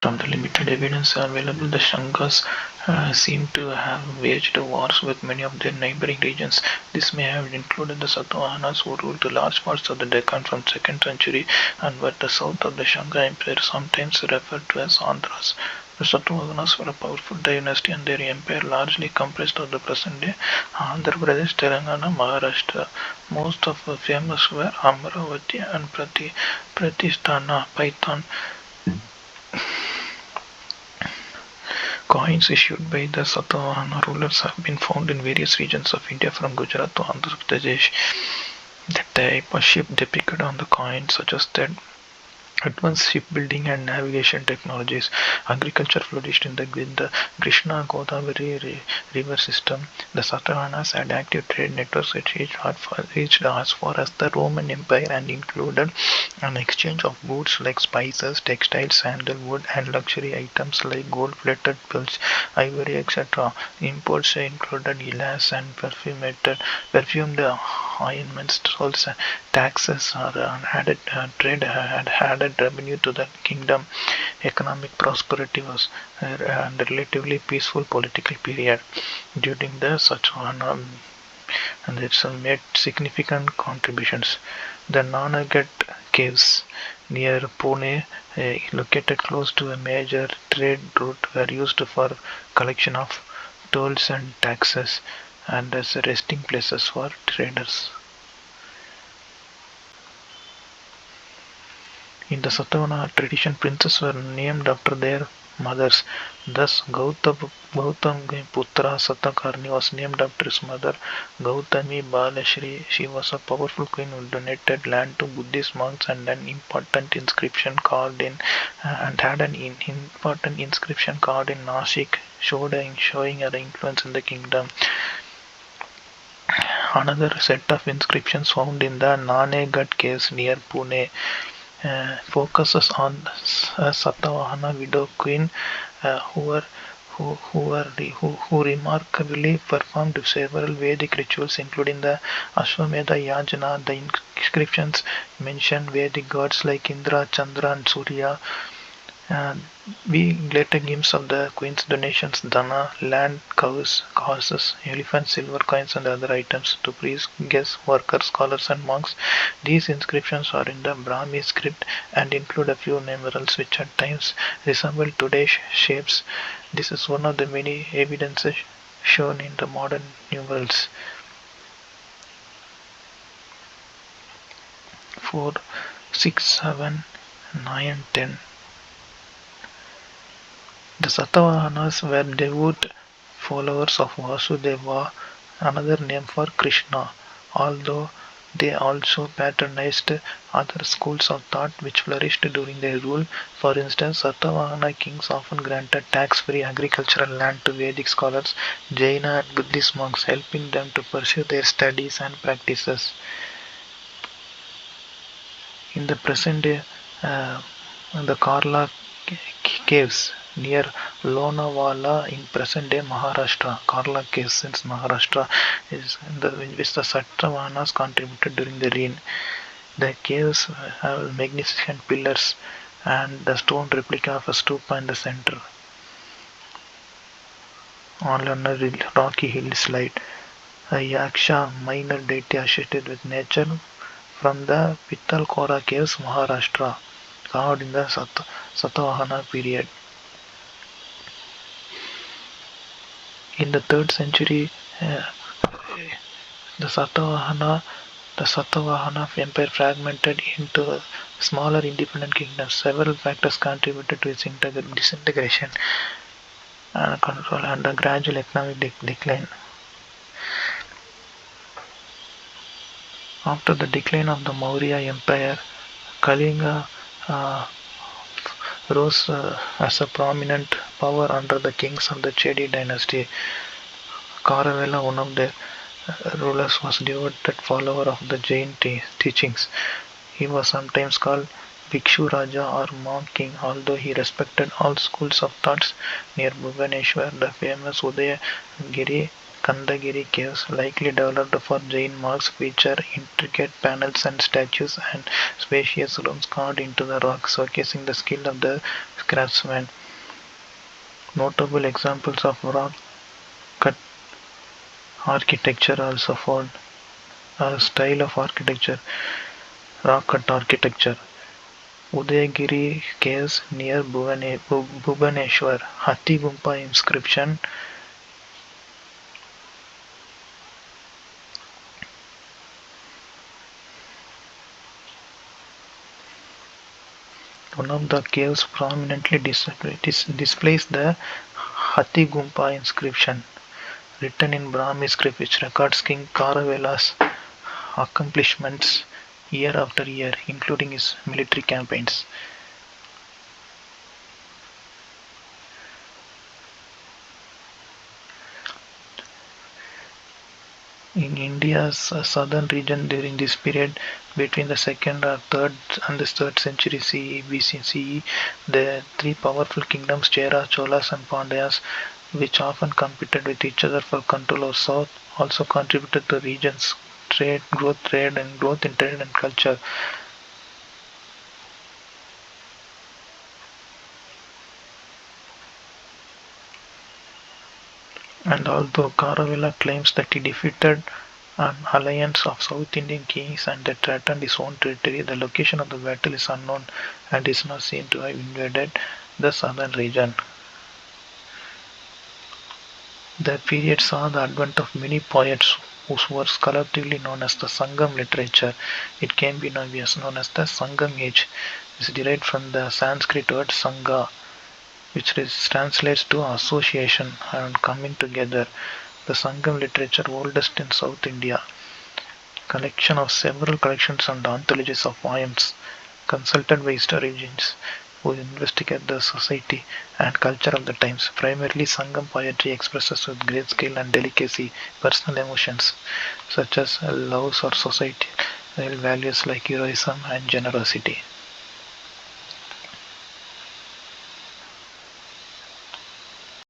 From the limited evidence available, the Shangas seem to have waged wars with many of their neighboring regions. This may have included the Satavahanas, who ruled large parts of the Deccan from 2nd century and were the south of the Shanga Empire, sometimes referred to as Andhras. The Satavahanas were a powerful dynasty and their empire largely comprised of the present-day Andhra Pradesh, Telangana, Maharashtra. Most of the famous were Amravati and Pratisthana Python. Coins issued by the Satavahana rulers have been found in various regions of India from Gujarat to Andhra Pradesh. The type of ship depicted on the coin suggested advanced shipbuilding and navigation technologies. Agriculture flourished with the Krishna Godavari river system. The Satavahanas had active trade networks which reached as far as the Roman Empire and included an exchange of goods like spices, textiles, sandalwood, and luxury items like gold-plated pearls, ivory, etc. Imports included glass and perfumed ointments. Also, taxes are added trade had added revenue to the kingdom. Economic prosperity was a relatively peaceful political period during the Satavahana, and it's made significant contributions. The Naneghat caves near Pune, located close to a major trade route, were used for collection of tolls and taxes and as resting places for traders. In the Satavahana tradition, princes were named after their mothers. Thus, Gautamaputra Satakarni was named after his mother, Gautami Balashri. She was a powerful queen who donated land to Buddhist monks and an important inscription carved in and had an important inscription carved in Nashik showing her influence in the kingdom. Another set of inscriptions found in the Naneghat caves near Pune focuses on a Satavahana widow queen who remarkably performed several Vedic rituals, including the Ashwamedha Yajna. The inscriptions mention Vedic gods like Indra, Chandra, and Surya. Being later gifts of the queen's donations, dana, land, cows, horses, elephants, silver coins, and other items to priests, guests, workers, scholars, and monks. These inscriptions are in the Brahmi script and include a few numerals which at times resemble today's shapes. This is one of the many evidences shown in the modern numerals. 4, 6, 7, 9, and 10. The Satavahanas were devout followers of Vasudeva, another name for Krishna, although they also patronized other schools of thought which flourished during their rule. For instance, Satavahana kings often granted tax-free agricultural land to Vedic scholars, Jaina and Buddhist monks, helping them to pursue their studies and practices. In the present day, the Karla caves near Lonavala in present-day Maharashtra. Karla caves in Maharashtra is which the Satavahanas contributed during the reign. The caves have magnificent pillars and the stone replica of a stupa in the center. On a rocky hillside, a Yaksha minor deity associated with nature from the Pittalkora caves, Maharashtra, carved in the Satavahana period. In the 3rd century, the Satavahana empire fragmented into smaller independent kingdoms. Several factors contributed to its disintegration and control and a gradual economic decline. After the decline of the Maurya Empire, Kalinga rose as a prominent power under the kings of the Chedi dynasty. Karavela, one of the rulers, was a devoted follower of the Jain teachings. He was sometimes called Bhikshu Raja or Monk King, although he respected all schools of thoughts. Near Bhubaneswar, the famous Udayagiri Kandagiri caves, likely developed for Jain monks, feature intricate panels and statues and spacious rooms carved into the rock, showcasing the skill of the craftsmen. Notable examples of rock cut architecture also found a style of architecture, rock cut architecture. Udayagiri caves near Bhubaneswar, Hathigumpa inscription. One of the caves prominently displays the Hathigumpa inscription, written in Brahmi script, which records King Karavela's accomplishments year after year, including his military campaigns. In India's southern region during this period, between the 2nd or 3rd and the 3rd century CE, BC CE, the three powerful kingdoms Chera, Cholas and Pandyas, which often competed with each other for control of south, also contributed to the region's growth in trade and culture. And although Karavela claims that he defeated an alliance of South Indian kings and that threatened his own territory, the location of the battle is unknown and is not seen to have invaded the southern region. The period saw the advent of many poets whose works collectively known as the Sangam literature. It can be known as the Sangam age. It is derived from the Sanskrit word Sangha, which translates to association and coming together. The Sangam literature, oldest in South India, collection of several collections and anthologies of poems, consulted by historians who investigate the society and culture of the times. Primarily, Sangam poetry expresses with great skill and delicacy personal emotions such as love or societal values like heroism and generosity.